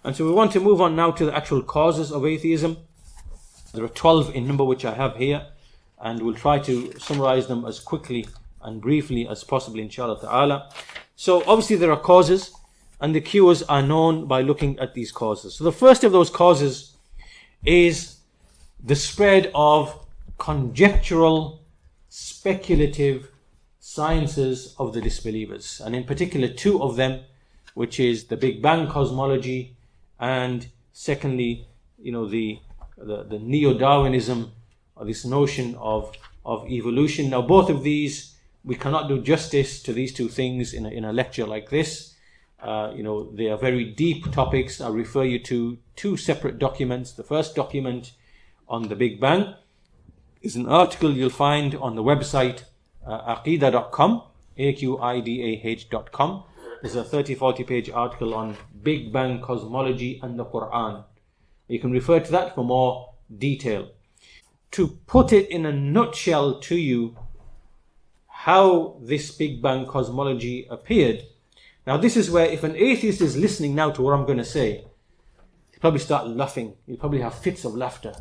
And so we want to move on now to the actual causes of atheism. There are 12 in number, which I have here, and we'll try to summarize them as quickly and briefly as possible, inshallah ta'ala. So obviously there are causes, and the cures are known by looking at these causes. So the first of those causes is the spread of conjectural, speculative sciences of the disbelievers, and in particular two of them, which is the Big Bang cosmology, and secondly, the neo-Darwinism, or this notion of evolution. Now, both of these, we cannot do justice to these two things in a lecture like this. They are very deep topics. I refer you to two separate documents. The first document on the Big Bang is an article you'll find on the website aqidah.com, aqidah.com. There's a 30-40 page article on Big Bang cosmology and the Quran. You can refer to that for more detail. To put it in a nutshell to you, how this Big Bang cosmology appeared. Now this is where, if an atheist is listening now to what I'm going to say, he'll probably start laughing. He'll probably have fits of laughter.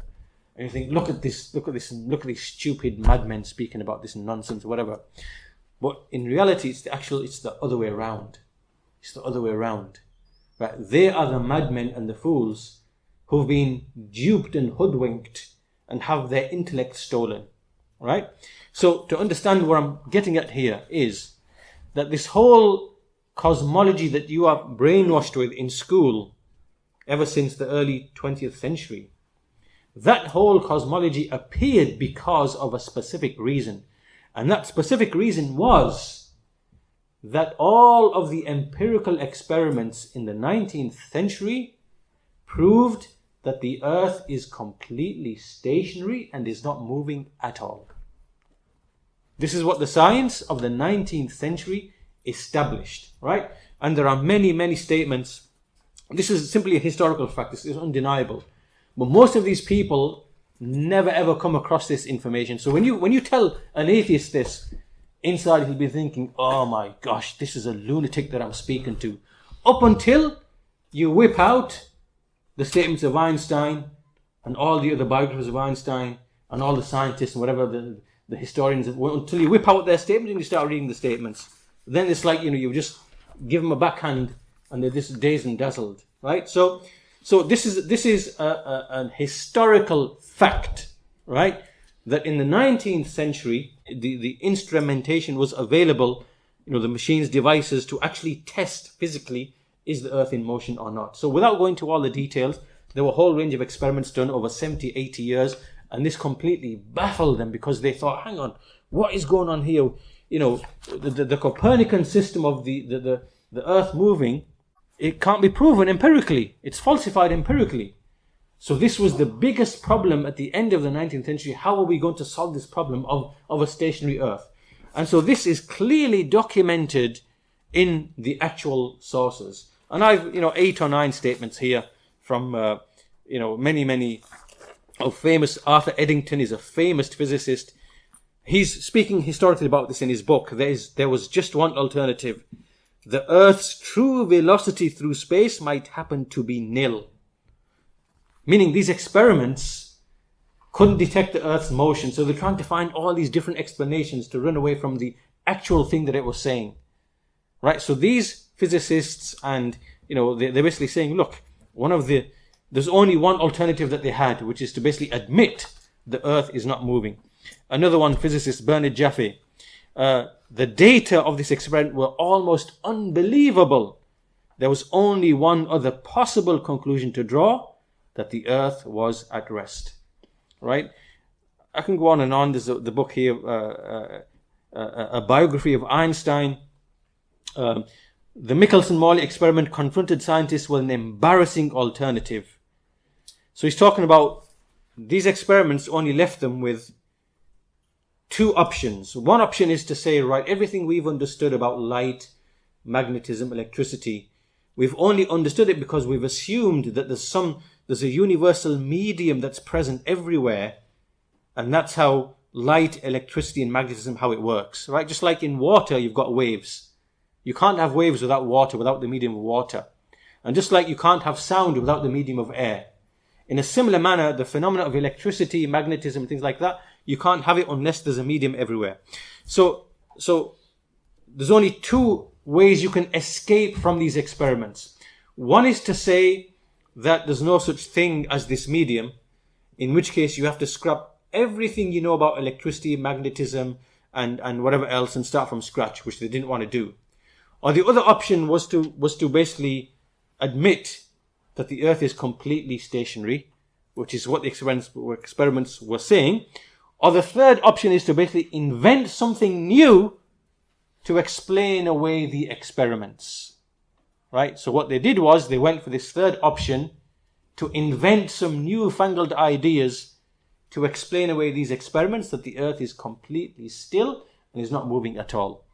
And you think, look at these stupid madmen speaking about this nonsense, whatever. But in reality, it's the other way around. It's the other way around. Right? They are the madmen and the fools who've been duped and hoodwinked and have their intellect stolen. Right? So to understand what I'm getting at here is that this whole cosmology that you are brainwashed with in school ever since the early 20th century, that whole cosmology appeared because of a specific reason. And that specific reason was that all of the empirical experiments in the 19th century proved that the earth is completely stationary and is not moving at all. This is what the science of the 19th century established, right? And there are many, many statements. This is simply a historical fact. This is undeniable. But most of these people never ever come across this information. So when you tell an atheist this, inside he'll be thinking, oh my gosh, this is a lunatic that I'm speaking to. Up until you whip out the statements of Einstein and all the other biographers of Einstein and all the scientists and whatever the historians, until you whip out their statements and you start reading the statements. Then it's like, you just give them a backhand and they're just dazed and dazzled, right? So this is an historical fact, right? That in the 19th century, the instrumentation was available, the machines, devices to actually test physically, is the earth in motion or not? So without going to all the details, there were a whole range of experiments done over 70, 80 years, and this completely baffled them because they thought, hang on, what is going on here? The Copernican system of the earth moving, it can't be proven empirically. It's falsified empirically. So this was the biggest problem at the end of the 19th century. How are we going to solve this problem of a stationary earth? And so this is clearly documented in the actual sources. And I've, 8 or 9 statements here from, many of famous. Arthur Eddington is a famous physicist. He's speaking historically about this in his book. There was just one alternative. The Earth's true velocity through space might happen to be nil. Meaning these experiments couldn't detect the Earth's motion, so they're trying to find all these different explanations to run away from the actual thing that it was saying. Right? So these physicists and, they're basically saying, look, there's only one alternative that they had, which is to basically admit the Earth is not moving. Another one, physicist Bernard Jaffe, the data of this experiment were almost unbelievable. There was only one other possible conclusion to draw, that the earth was at rest. Right? I can go on and on. There's the book here, a biography of Einstein. The Michelson-Morley experiment confronted scientists with an embarrassing alternative. So he's talking about these experiments only left them with 2 options. One option is to say, right, everything we've understood about light, magnetism, electricity, we've only understood it because we've assumed that there's a universal medium that's present everywhere, and that's how light, electricity, and magnetism, how it works, right? Just like in water, you've got waves. You can't have waves without water, without the medium of water. And just like you can't have sound without the medium of air, in a similar manner, the phenomena of electricity, magnetism, things like that, you can't have it unless there's a medium everywhere. So there's only two ways you can escape from these experiments. One is to say that there's no such thing as this medium, in which case you have to scrap everything you know about electricity, magnetism, and whatever else and start from scratch, which they didn't want to do. Or the other option was to basically admit that the earth is completely stationary, which is what the experiments were saying. Or the third option is to basically invent something new to explain away the experiments. Right? So what they did was they went for this third option to invent some newfangled ideas to explain away these experiments, that the earth is completely still and is not moving at all.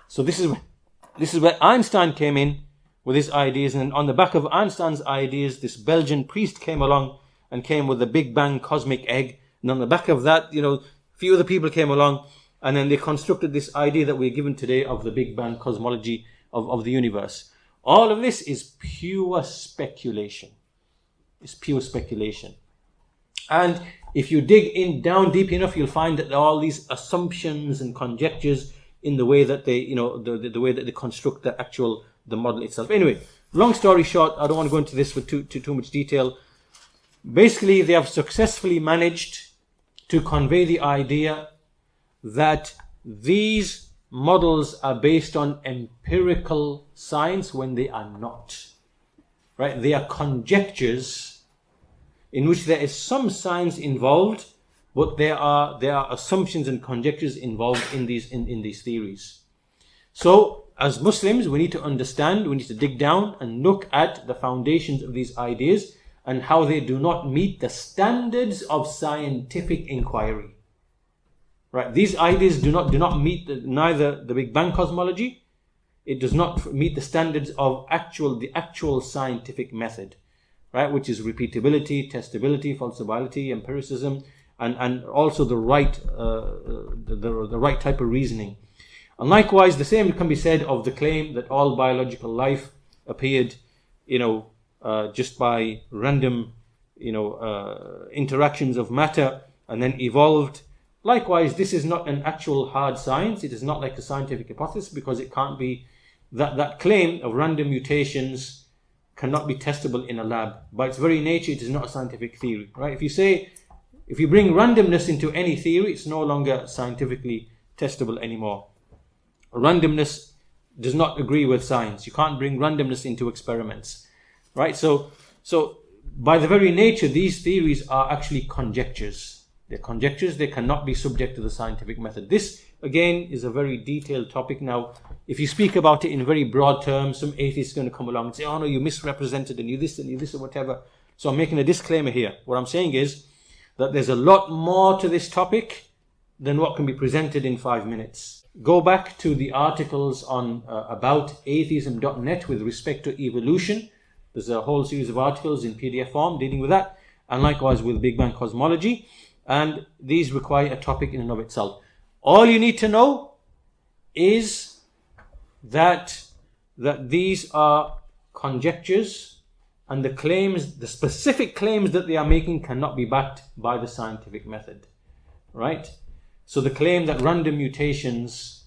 So this is where Einstein came in with his ideas, and on the back of Einstein's ideas, this Belgian priest came along and came with the Big Bang cosmic egg, and on the back of that, a few other people came along, and then they constructed this idea that we're given today of the Big Bang cosmology of the universe. All of this is pure speculation. It's pure speculation. And if you dig down deep enough, you'll find that there are all these assumptions and conjectures in the way that they, the way that they construct the model itself. Anyway, long story short, I don't want to go into this with too much detail. Basically, they have successfully managed to convey the idea that these models are based on empirical science when they are not. Right? They are conjectures in which there is some science involved, but there are assumptions and conjectures involved in these theories. So, as Muslims, we need to understand, we need to dig down and look at the foundations of these ideas and how they do not meet the standards of scientific inquiry. Right? These ideas do not meet neither the Big Bang cosmology. It does not meet the standards of the actual scientific method, right? Which is repeatability, testability, falsifiability, empiricism, and also the right type of reasoning. And likewise, the same can be said of the claim that all biological life appeared, just by random, interactions of matter and then evolved. Likewise, this is not an actual hard science. It is not like a scientific hypothesis, because it can't be that claim of random mutations cannot be testable in a lab. By its very nature, it is not a scientific theory, right? If you bring randomness into any theory, it's no longer scientifically testable anymore. Randomness does not agree with science. You can't bring randomness into experiments, right? So by the very nature, these theories are actually conjectures. They're conjectures. They cannot be subject to the scientific method. This, again, is a very detailed topic. Now, if you speak about it in very broad terms, some atheist is going to come along and say, oh no, you misrepresented and you this or whatever. So I'm making a disclaimer here. What I'm saying is that there's a lot more to this topic than what can be presented in 5 minutes. Go back to the articles on about atheism.net with respect to evolution. There's a whole series of articles in PDF form dealing with that, and likewise with Big Bang cosmology. And these require a topic in and of itself. All you need to know is that these are conjectures, and the specific claims that they are making cannot be backed by the scientific method, right? So the claim that random mutations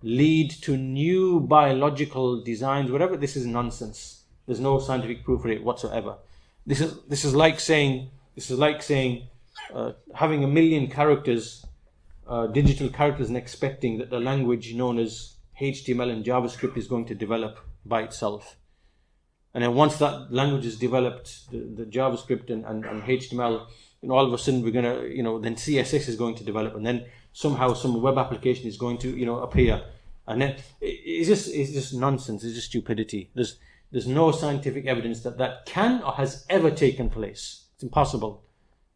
lead to new biological designs, whatever, this is nonsense. There's no scientific proof for it whatsoever. This is like saying having 1 million characters, digital characters, and expecting that the language known as HTML and JavaScript is going to develop by itself. And then once that language is developed, the JavaScript and HTML, all of a sudden we're going to, then CSS is going to develop, and then somehow some web application is going to, appear. And then it's just nonsense. It's just stupidity. There's no scientific evidence that can or has ever taken place. It's impossible.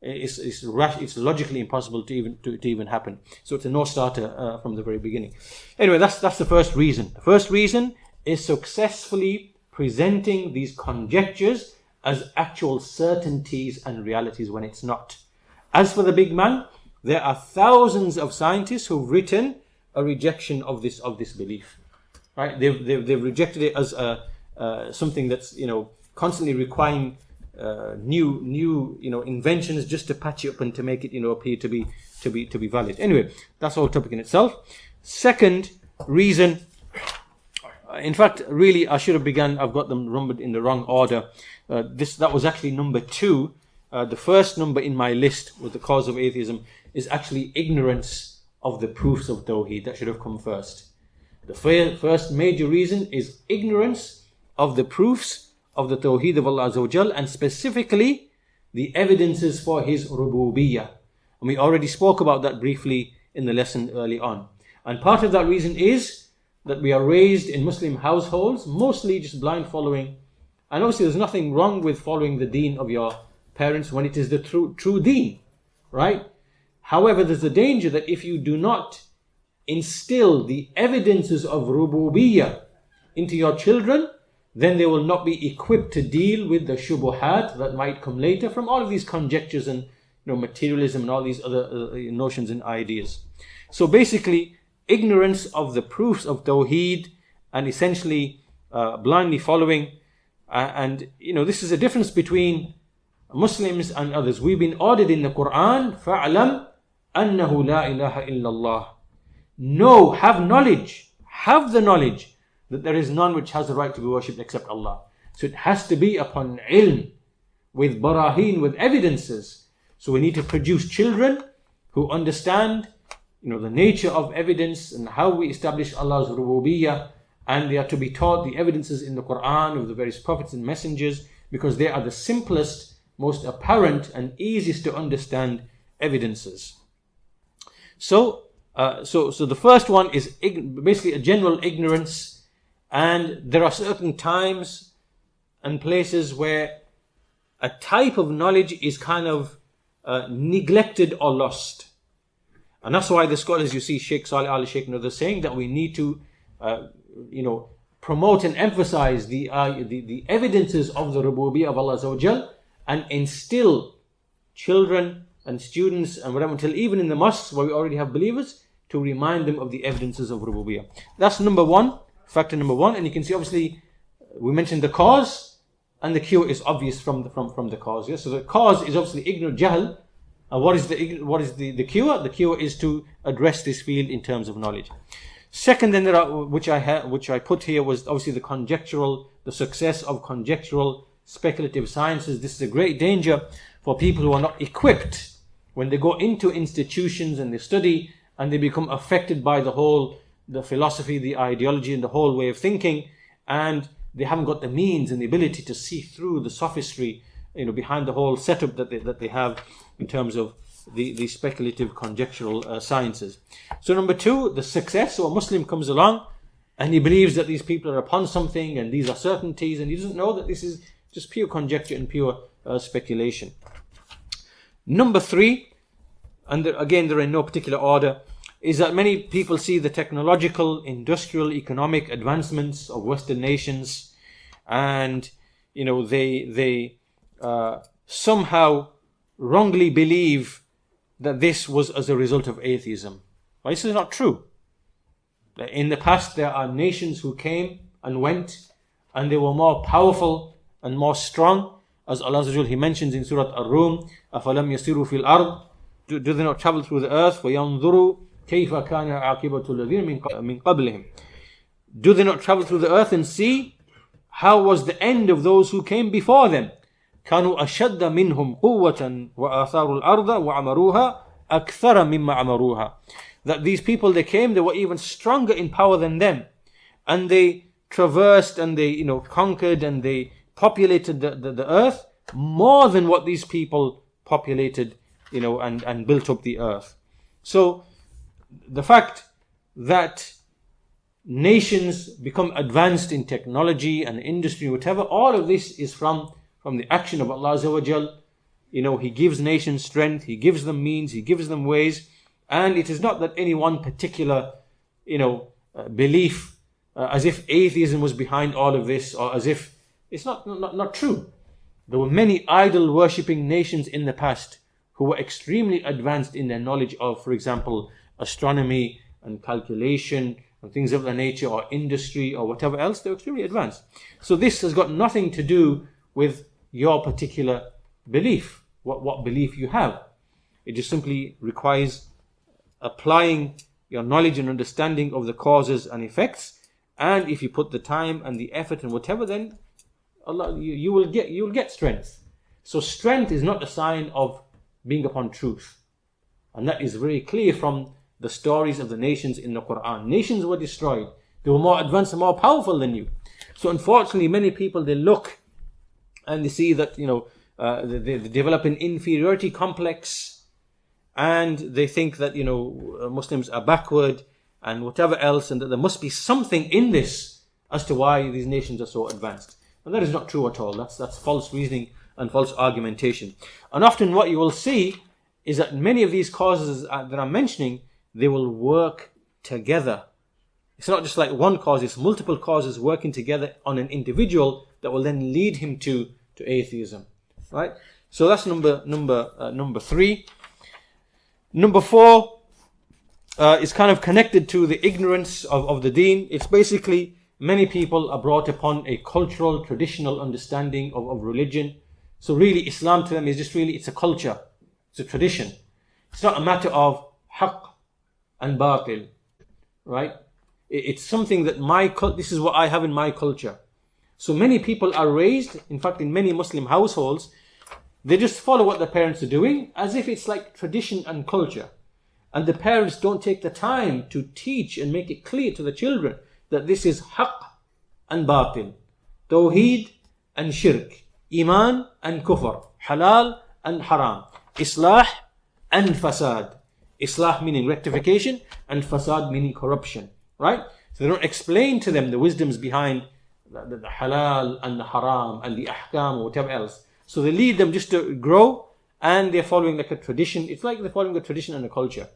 It's logically impossible to even happen. So it's a no-starter from the very beginning. Anyway, that's the first reason. The first reason is successfully presenting these conjectures as actual certainties and realities when it's not. As for the Big Bang, there are thousands of scientists who've written a rejection of this belief. Right? They've rejected it as something that's, constantly requiring new inventions just to patch it up and to make it, appear to be valid. Anyway, that's all topic in itself. Second reason, in fact, really, I should have begun. I've got them numbered in the wrong order. That was actually number 2. The first number in my list with the cause of atheism is actually ignorance of the proofs of Tawheed. That should have come first. The first major reason is ignorance of the proofs of the Tawheed of Allah Azza wa Jal, and specifically the evidences for His rububiyyah. And we already spoke about that briefly in the lesson early on. And part of that reason is that we are raised in Muslim households, mostly just blind following. And obviously there's nothing wrong with following the deen of your parents when it is the true deen, right? However, there's a danger that if you do not instill the evidences of rububiyyah into your children, then they will not be equipped to deal with the shubuhat that might come later from all of these conjectures and materialism and all these other notions and ideas. So basically, ignorance of the proofs of Tawheed and essentially blindly following. And this is a difference between Muslims and others. We've been ordered in the Quran, فَعْلَمْ أَنَّهُ لَا إِلَهَ إِلَّا اللَّهِ. Know, have knowledge, have the knowledge that there is none which has the right to be worshipped except Allah. So it has to be upon ilm, with barahin, with evidences. So we need to produce children who understand the nature of evidence and how we establish Allah's rububiyyah, and they are to be taught the evidences in the Quran of the various prophets and messengers, because they are the simplest, most apparent and easiest to understand evidences. So the first one is basically a general ignorance, and there are certain times and places where a type of knowledge is kind of neglected or lost. And that's why the scholars, you see, Sheikh Salih Ali Sheikh and others saying that we need to, promote and emphasize the evidences of the rububiyyah of Allah Azza wa Jal, and instill children and students and whatever, until even in the mosques where we already have believers, to remind them of the evidences of rububiyyah. That's number 1, factor number 1. And you can see, obviously, we mentioned the cause, and the cure is obvious from the cause. Yeah? So the cause is obviously ignorant jahl. What is the cure? The cure is to address this field in terms of knowledge. Second, then, which I put here, was obviously the success of conjectural speculative sciences. This is a great danger for people who are not equipped when they go into institutions and they study and they become affected by the philosophy, the ideology, and the whole way of thinking, and they haven't got the means and the ability to see through the sophistry, behind the whole setup that they have in terms of the speculative conjectural sciences. So number 2, the success. So a Muslim comes along and he believes that these people are upon something and these are certainties, and he doesn't know that this is just pure conjecture and pure speculation. Number 3, and again they're in no particular order, is that many people see the technological, industrial, economic advancements of Western nations, and they somehow wrongly believe that this was as a result of atheism. Well, this is not true. In the past, there are nations who came and went, and they were more powerful and more strong. As Allah Azza wa Jalla, He mentions in Surah Ar-Rum, أَفَلَمْ يَسِيرُوا فِي الْأَرْضِ. Do they not travel through the earth? وَيَنْظُرُوا كَيْفَ كَانَ عَاقِبَةُ الَّذِينَ مِنْ قَبْلِهِمْ. Do they not travel through the earth and see how was the end of those who came before them? كانوا أشد منهم قوة وآثاروا الأرض وعمروها أكثر مما عمروها. That these people, they came, they were even stronger in power than them, and they traversed and they conquered and they populated the earth more than what these people populated and built up the earth. So the fact that nations become advanced in technology and industry, whatever, all of this is from the action of Allah Azza wa Jal. He gives nations strength, He gives them means, He gives them ways, and it is not that any one particular belief, as if atheism was behind all of this, or as if it's not true. There were many idol worshipping nations in the past who were extremely advanced in their knowledge of, for example, astronomy and calculation and things of that nature, or industry, or whatever else, they're extremely advanced. So this has got nothing to do with your particular belief, what belief you have. It just simply requires applying your knowledge and understanding of the causes and effects. And if you put the time and the effort and whatever, then Allah, you will get strength. So strength is not a sign of being upon truth. And that is very clear from the stories of the nations in the Quran. Nations were destroyed. They were more advanced and more powerful than you. So unfortunately, many people, they look and they see that, they develop an inferiority complex, and they think that, Muslims are backward and whatever else, and that there must be something in this as to why these nations are so advanced. And that is not true at all. That's false reasoning and false argumentation. And often what you will see is that many of these causes that I'm mentioning, they will work together. It's not just like one cause, it's multiple causes working together on an individual that will then lead him to atheism. Right? So that's number 3. Number 4 is kind of connected to the ignorance of the deen. It's basically many people are brought upon a cultural, traditional understanding of religion. So really Islam to them is just really, it's a culture. It's a tradition. It's not a matter of haqq and batil, right? It's something that this is what I have in my culture. So many people are raised, in fact in many Muslim households, they just follow what their parents are doing as if it's like tradition and culture. And the parents don't take the time to teach and make it clear to the children that this is haqq and batil, tawheed and shirk, iman and kufr, halal and haram, islah and fasad. Islah meaning rectification, and fasad meaning corruption, right? So they don't explain to them the wisdoms behind the halal and the haram and the ahkam or whatever else. So they lead them just to grow, and they're following like a tradition. It's like they're following a tradition and a culture.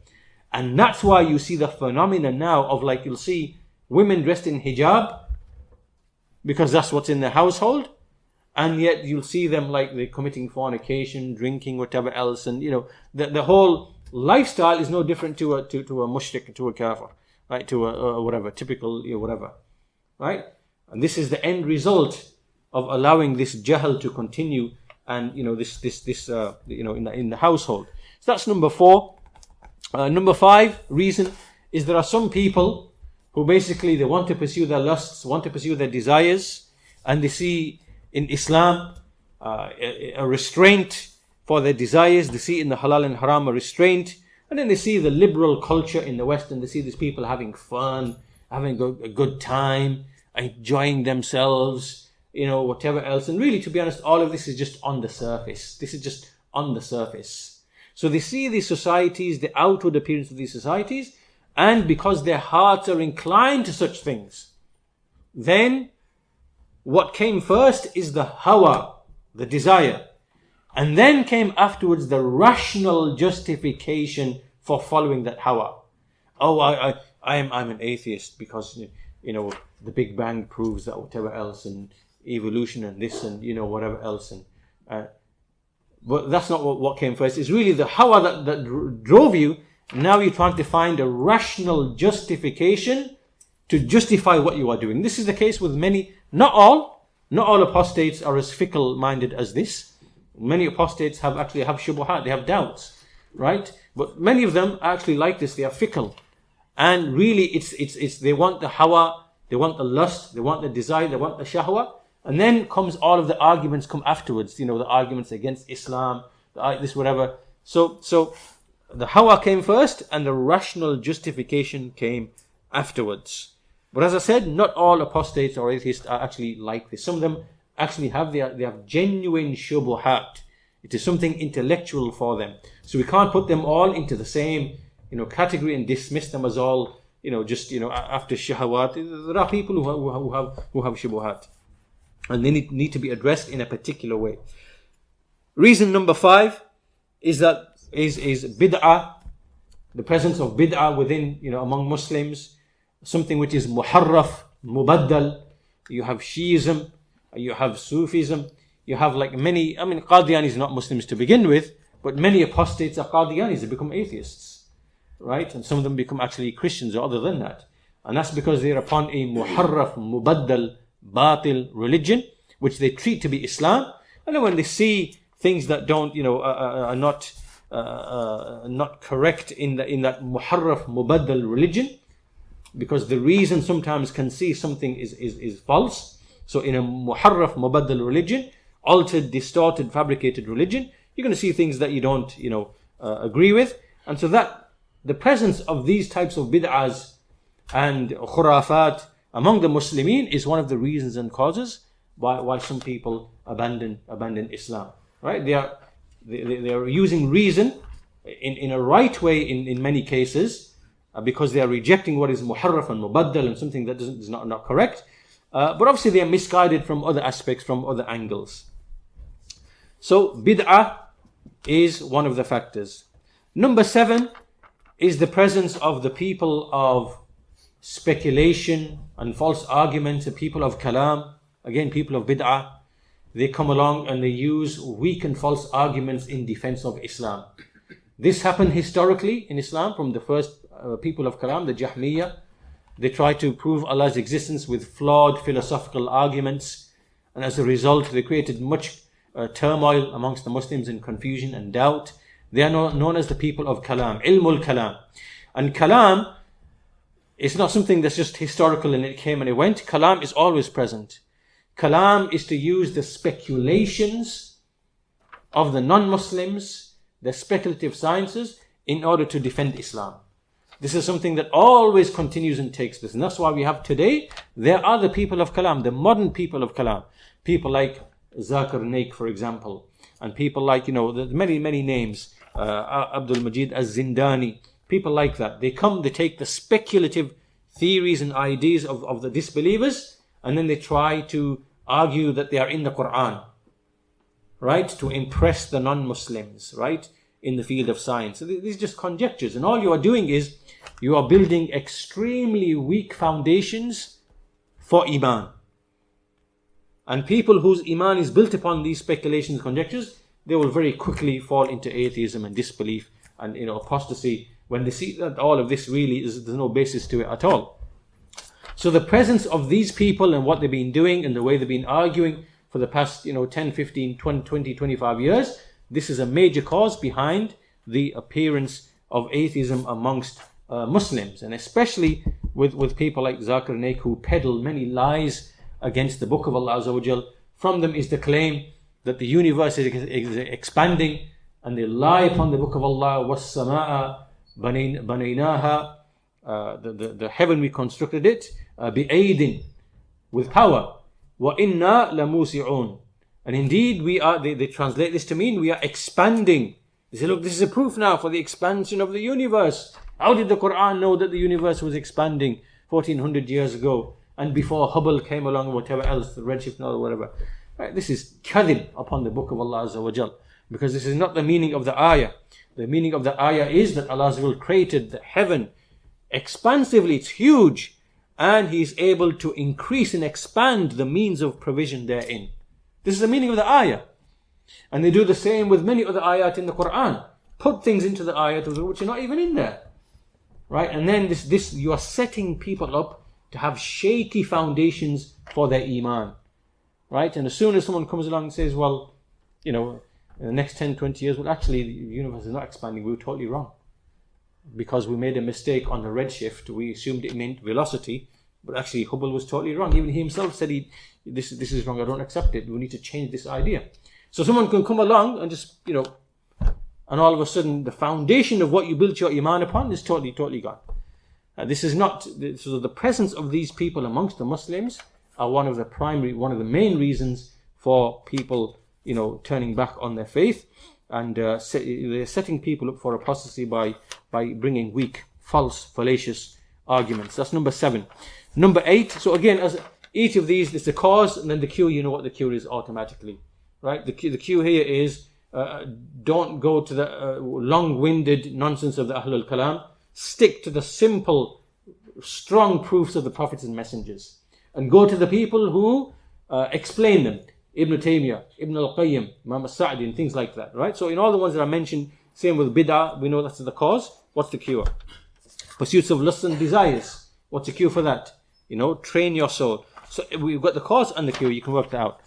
And that's why you see the phenomenon now of, like, you'll see women dressed in hijab because that's what's in the household, and yet you'll see them like they're committing fornication, drinking, whatever else, and the whole lifestyle is no different to a mushrik, to a kafir, right? To a whatever, typical whatever, right? And this is the end result of allowing this jahl to continue, and this in the household. So that's number 4. Number 5 reason is there are some people who basically they want to pursue their lusts, want to pursue their desires, and they see in Islam a restraint for their desires. They see in the halal and haram a restraint, and then they see the liberal culture in the West, and they see these people having fun, having a good time, enjoying themselves, whatever else. And really, to be honest, all of this is just on the surface. This is just on the surface. So they see these societies, the outward appearance of these societies, and because their hearts are inclined to such things, then what came first is the hawa, the desire. And then came afterwards the rational justification for following that hawa. Oh, I'm an atheist because, the Big Bang proves that whatever else, and evolution and this and, whatever else. And but that's not what came first. It's really the hawa that drove you. Now you're trying to find a rational justification to justify what you are doing. This is the case with many, not all apostates are as fickle-minded as this. Many apostates have shubuhat, they have doubts, right? But many of them are actually like this, they are fickle. And really it's they want the hawa, they want the lust, they want the desire, they want the shahwa. And then comes all of the arguments come afterwards, the arguments against Islam, this whatever. So the hawa came first and the rational justification came afterwards. But as I said, not all apostates or atheists are actually like this. Some of them actually have genuine shubuhat. It is something intellectual for them. So we can't put them all into the same category and dismiss them as all after shahawat. There are people who have shubuhat, and they need to be addressed in a particular way. Reason number 5 is bid'ah, the presence of bid'ah within, among Muslims, something which is muharraf, mubaddal. You have Shiism, you have Sufism, you have many, Qadianis are not Muslims to begin with, but many apostates are Qadianis, they become atheists, right? And some of them become actually Christians or other than that. And that's because they're upon a muharraf, mubaddal, batil religion, which they treat to be Islam. And then when they see things that don't, are not correct in that muharraf, mubaddal religion, because the reason sometimes can see something is false. So in a muharraf, mubaddal religion, altered, distorted, fabricated religion, you're going to see things that you don't, agree with. And so that the presence of these types of bid'ahs and khurafat among the Muslimin is one of the reasons and causes why some people abandon Islam. Right? They are using reason in a right way in many cases, because they are rejecting what is muharraf and mubaddal and something that is not correct. But obviously they are misguided from other aspects, from other angles. So bid'ah is one of the factors. Number 7 is the presence of the people of speculation and false arguments, the people of kalam, again people of bid'ah. They come along and they use weak and false arguments in defense of Islam. This happened historically in Islam from the first people of kalam, the Jahmiyyah. They try to prove Allah's existence with flawed philosophical arguments, and as a result they created much turmoil amongst the Muslims and confusion and doubt. They are known as the people of kalam, ilmul kalam. And kalam is not something that's just historical and it came and it went. Kalam is always present. Kalam is to use the speculations of the non-Muslims, the speculative sciences, in order to defend Islam. This is something that always continues and takes place. And that's why we have today, there are the people of kalam, the modern people of kalam. People like Zakir Naik, for example. And people like, there's many names. Abdul Majid Az-Zindani. People like that. They take the speculative theories and ideas of the disbelievers, and then they try to argue that they are in the Quran, right? To impress the non-Muslims, right? In the field of science. So these are just conjectures. And all you are doing is, you are building extremely weak foundations for Iman. And people whose Iman is built upon these speculations and conjectures, they will very quickly fall into atheism and disbelief and apostasy, when they see that all of this really there's no basis to it at all. So the presence of these people and what they've been doing and the way they've been arguing for the past 10, 15, 20, 25 years, this is a major cause behind the appearance of atheism amongst Muslims, and especially with people like Zakir Naik, who peddle many lies against the Book of Allah Azza wa Jal. From them is the claim that the universe is expanding, and they lie upon the Book of Allah. وَالسَّمَاءَ بَنَيْنَاهَا, the heaven we constructed it, بِأَيْدٍ, with power. وَإِنَّا لَمُوسِعُونَ, and indeed we are, they translate this to mean we are expanding. They say, look, this is a proof now for the expansion of the universe. How did the Quran know that the universe was expanding 1400 years ago, and before Hubble came along, whatever else, the redshift or whatever? Right? This is kadhib upon the Book of Allah Azza wa Jal, because this is not the meaning of the ayah. The meaning of the ayah is that Allah Azza wa Jal created the heaven expansively, it's huge, and He is able to increase and expand the means of provision therein. This is the meaning of the ayah. And they do the same with many other ayat in the Quran. Put things into the ayat which are not even in there. Right? And then this you are setting people up to have shaky foundations for their iman. Right? And as soon as someone comes along and says, well, in the next 10, 20 years, well, actually, the universe is not expanding, we were totally wrong. Because we made a mistake on the redshift, we assumed it meant velocity, but actually Hubble was totally wrong. Even he himself said, this is wrong, I don't accept it, we need to change this idea. So someone can come along and just, and all of a sudden the foundation of what you built your iman upon is totally gone. This is not, so the presence of these people amongst the Muslims are one of the main reasons for people, turning back on their faith, and they're setting people up for apostasy by bringing weak, false, fallacious arguments. That's number 7. Number 8, so again, as each of these is the cause, and then the cure, you know what the cure is automatically. Right? The cure here is, don't go to the long-winded nonsense of the Ahlul Kalam. Stick to the simple, strong proofs of the prophets and messengers. And go to the people who explain them. Ibn Taymiyyah, Ibn al-Qayyim, Imam Sa'di, and things like that. Right? So in all the ones that I mentioned, same with bid'ah, we know that's the cause. What's the cure? Pursuits of lusts and desires. What's the cure for that? Train your soul. So we've got the cause and the cure. You can work that out.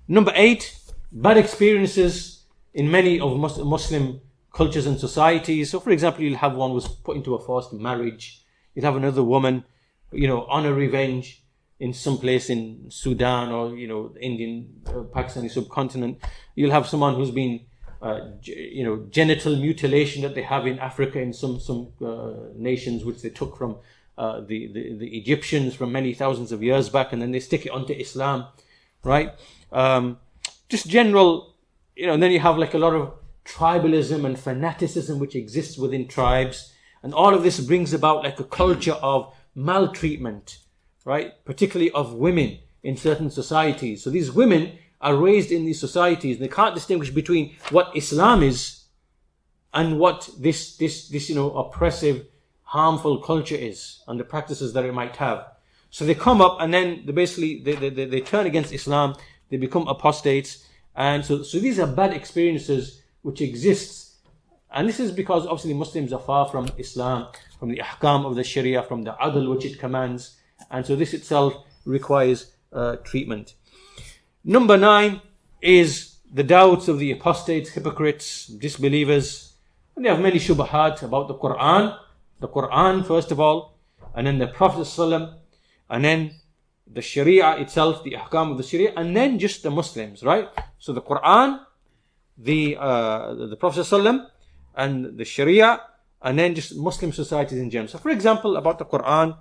Number 8, bad experiences in many of Muslim cultures and societies. So for example, you'll have one who was put into a forced marriage. You'll have another woman, on a revenge in some place in Sudan or, Indian, Pakistani subcontinent. You'll have someone who's been, genital mutilation that they have in Africa in some nations, which they took from the Egyptians from many thousands of years back, and then they stick it onto Islam, right? Just general, and then you have like a lot of tribalism and fanaticism which exists within tribes, and all of this brings about like a culture of maltreatment, right? Particularly of women in certain societies. So these women are raised in these societies, and they can't distinguish between what Islam is and what this oppressive, harmful culture is, and the practices that it might have. So they come up, and then they turn against Islam. They become apostates, and so these are bad experiences which exists, and this is because obviously Muslims are far from Islam, from the ahkam of the Sharia, from the adl which it commands, and so this itself requires treatment. Number 9 is the doubts of the apostates, hypocrites, disbelievers, and they have many shubahat about the Quran first of all, and then the Prophet ﷺ, and then the Sharia itself, the ahkam of the Sharia, and then just the Muslims, right? So the Quran, the Prophet ﷺ, and the Sharia, and then just Muslim societies in general. So for example, about the Quran,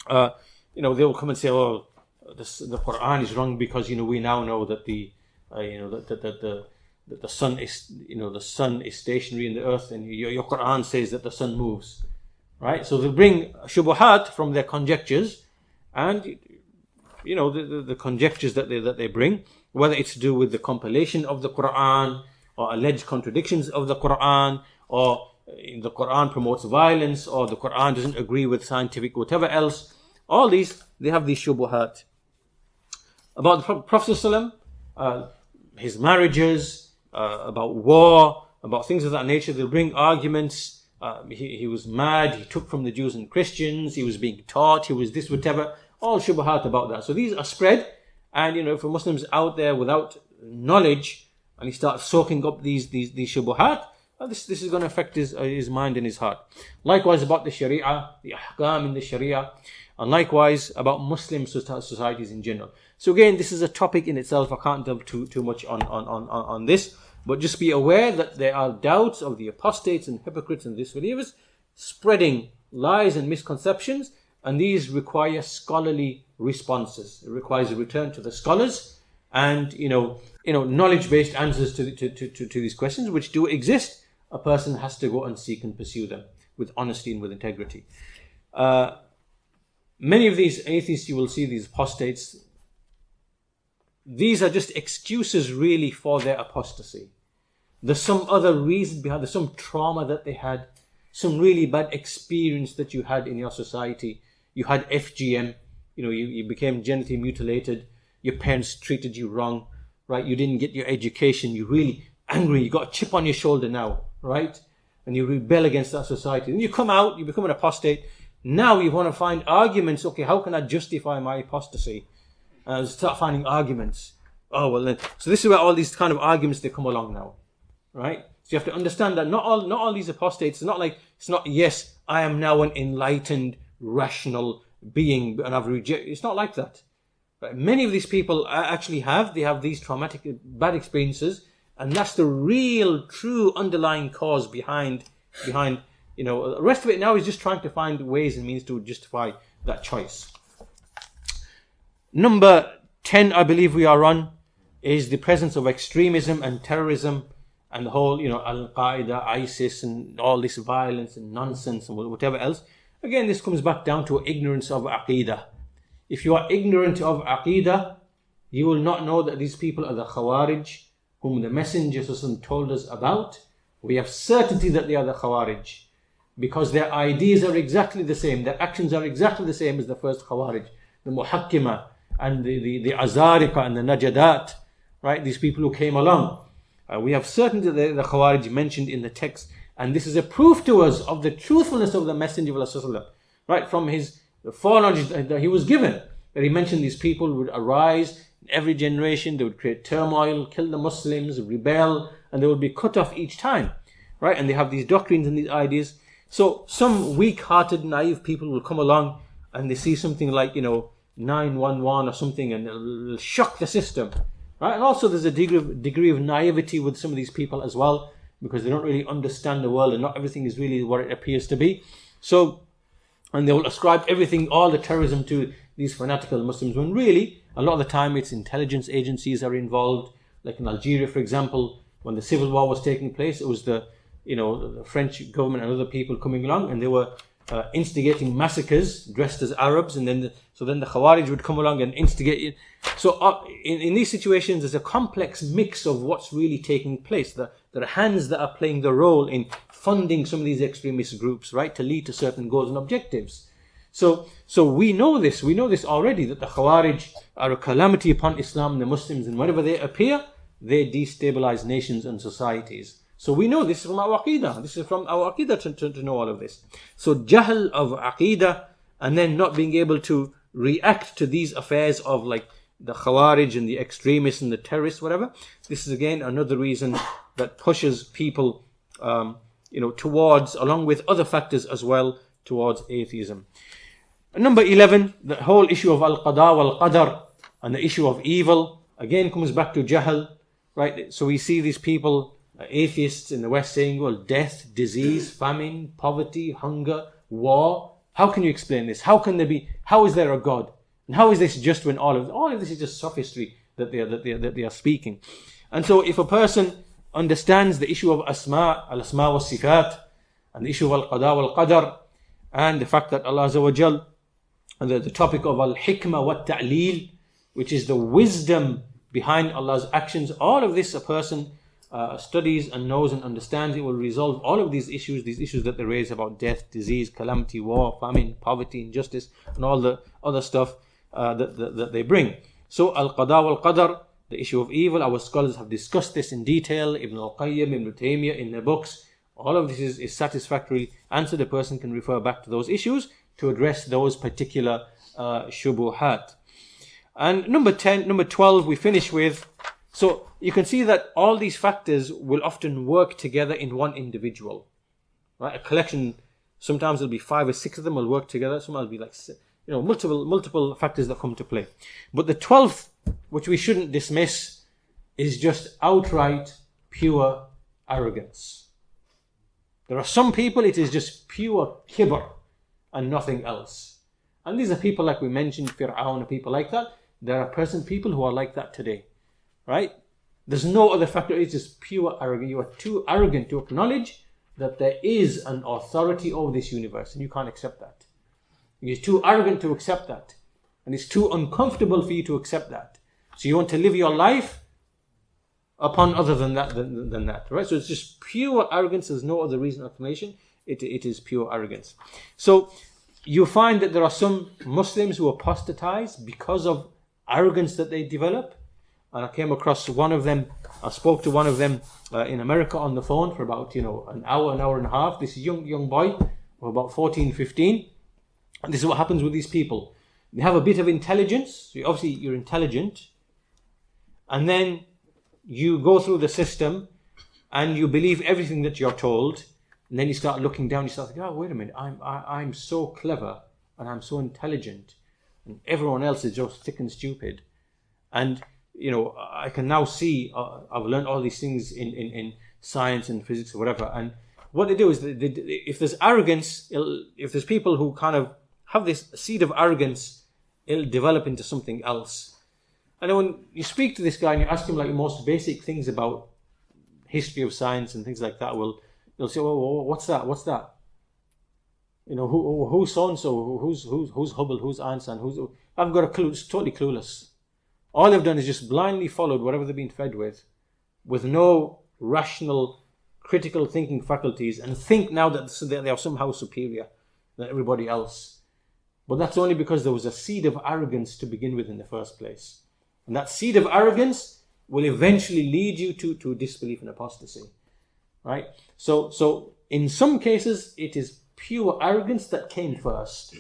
they will come and say, oh, the Quran is wrong because we now know that the sun is stationary in the earth, and your Quran says that the sun moves, right? So they bring shubuhat from their conjectures, and the conjectures that they bring, whether it's to do with the compilation of the Quran or alleged contradictions of the Quran, or the Quran promotes violence, or the Quran doesn't agree with scientific whatever else. All these, they have these shubuhat. About the Prophet ﷺ, his marriages, about war, about things of that nature, they'll bring arguments. He was mad, he took from the Jews and Christians, he was being taught, he was this, whatever. All shubuhat about that. So these are spread, and for Muslims out there without knowledge, and he starts soaking up these shubuhat, this is going to affect his mind and his heart. Likewise about the Sharia, the ahkam in the Sharia, and likewise about Muslim societies in general. So again, this is a topic in itself. I can't delve too much on this, but just be aware that there are doubts of the apostates and hypocrites and disbelievers spreading lies and misconceptions, and these require scholarly responses. It requires a return to the scholars and knowledge-based answers to these questions, which do exist. A person has to go and seek and pursue them with honesty and with integrity. Many of these atheists, you will see, these apostates, these are just excuses really for their apostasy. There's some other reason behind, there's some trauma that they had, some really bad experience that you had in your society. You had FGM, you became genitally mutilated, your parents treated you wrong, right? You didn't get your education, you're really angry, you got a chip on your shoulder now, right? And you rebel against that society. Then you come out, you become an apostate. Now you want to find arguments. Okay, how can I justify my apostasy? Start finding arguments. Oh, well then. So this is where all these kind of arguments, they come along now, right? So you have to understand that not all these apostates, it's not, yes, I am now an enlightened, rational being, and I've rejected. It's not like that. Right? Many of these people actually have these traumatic, bad experiences, and that's the real, true underlying cause behind. The rest of it now is just trying to find ways and means to justify that choice. Number 10, I believe we are on, is the presence of extremism and terrorism, and the whole, Al-Qaeda, ISIS, and all this violence and nonsense and whatever else. Again, this comes back down to ignorance of Aqidah. If you are ignorant of Aqidah, you will not know that these people are the Khawarij, whom the Messenger told us about. We have certainty that they are the Khawarij, because their ideas are exactly the same, their actions are exactly the same as the first Khawarij, the Muhakkima, and the Azarika and the Najadat, right? These people who came along. We have certainty that the Khawarij mentioned in the text, and this is a proof to us of the truthfulness of the Messenger of Allah, right? From his the foreknowledge that he was given, that he mentioned these people would arise in every generation, they would create turmoil, kill the Muslims, rebel, and they would be cut off each time, right? And they have these doctrines and these ideas. So some weak-hearted, naive people will come along and they see something like, 911 or something, and it'll shock the system, right? And also there's a degree of naivety with some of these people as well, because they don't really understand the world and not everything is really what it appears to be. So, and they will ascribe everything, all the terrorism, to these fanatical Muslims, when really, a lot of the time, it's intelligence agencies are involved. Like in Algeria, for example, when the civil war was taking place, it was the French government and other people coming along, and they were instigating massacres dressed as Arabs, and then the Khawarij would come along and instigate it. So in these situations, there's a complex mix of what's really taking place. There are hands that are playing the role in funding some of these extremist groups, right, to lead to certain goals and objectives. So we know this already, that the Khawarij are a calamity upon Islam and the Muslims, and wherever they appear, they destabilize nations and societies. So we know this from our Aqidah. This is from our Aqidah to know all of this. So jahl of Aqidah, and then not being able to react to these affairs of like the Khawarij and the extremists and the terrorists, whatever. This is again another reason that pushes people, towards, along with other factors as well, towards atheism. And number 11, the whole issue of al-qada wal-qadar and the issue of evil, again comes back to jahl, right? So we see these people, atheists in the West, saying, well, death, disease, famine, poverty, hunger, war. How can you explain this? How is there a God? And how is this just when all of this is just sophistry that they are speaking? And so if a person understands the issue of al-asma wa sifat, and the issue of al-qada wal-qadar, and the fact that Allah Azza wa Jal, and the topic of al-hikmah wa ta'leel, which is the wisdom behind Allah's actions, all of this a person studies and knows and understands, it will resolve all of these issues that they raise about death, disease, calamity, war, famine, poverty, injustice, and all the other stuff that they bring. So al-qada wal-qadar, the issue of evil, our scholars have discussed this in detail. Ibn al-Qayyim, Ibn Taymiyyah in their books. All of this is satisfactory answer. The person can refer back to those issues to address those particular shubuhat. And number 12 we finish with. So you can see that all these factors will often work together in one individual, right? A collection, sometimes it'll be 5 or 6 of them will work together. Sometimes it'll be like, multiple factors that come to play. But the 12th, which we shouldn't dismiss, is just outright pure arrogance. There are some people, it is just pure kibr and nothing else. And these are people like we mentioned, Fir'aun and people like that. There are people who are like that today. Right? There's no other factor. It's just pure arrogance. You are too arrogant to acknowledge that there is an authority over this universe, and you can't accept that. You're too arrogant to accept that, and it's too uncomfortable for you to accept that. So you want to live your life upon other than that, right? So it's just pure arrogance. There's no other reason or explanation. It is pure arrogance. So you find that there are some Muslims who apostatize because of arrogance that they develop. And I came across one of them. I spoke to one of them in America on the phone for about an hour and a half. This young boy of about 14, 15. And this is what happens with these people. They have a bit of intelligence. So obviously you're intelligent, and then you go through the system and you believe everything that you're told. And then you start looking down. You start thinking, oh, wait a minute. I'm so clever and I'm so intelligent, and everyone else is just thick and stupid. And I can now see, I've learned all these things in science and physics or whatever. And what they do is, if there's arrogance, if there's people who kind of have this seed of arrogance, it'll develop into something else. And then when you speak to this guy and you ask him like the most basic things about history of science and things like that, they'll say, well, what's that? Who's so-and-so? Who's Hubble? Who's Einstein? I haven't got a clue. It's totally clueless. All they've done is just blindly followed whatever they've been fed with no rational, critical thinking faculties, and think now that they are somehow superior than everybody else. But that's only because there was a seed of arrogance to begin with in the first place. And that seed of arrogance will eventually lead you to disbelief and apostasy. Right? So in some cases, it is pure arrogance that came first.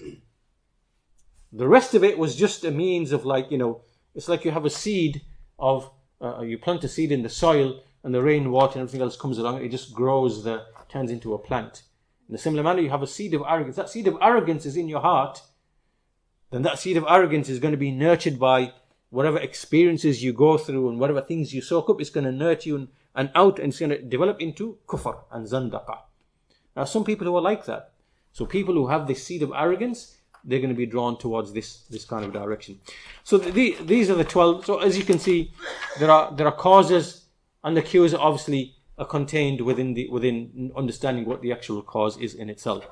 The rest of it was just a means of, like, it's like you have a seed of, you plant a seed in the soil, and the rain, water, and everything else comes along. It just grows, turns into a plant. In a similar manner, you have a seed of arrogance. That seed of arrogance is in your heart. Then that seed of arrogance is going to be nurtured by whatever experiences you go through and whatever things you soak up. It's going to nurture you and it's going to develop into kufr and zandaqa. Now, some people who are like that. So people who have this seed of arrogance, they're going to be drawn towards this kind of direction. So these are the 12. So as you can see, there are causes, and the cures obviously are contained within understanding what the actual cause is in itself.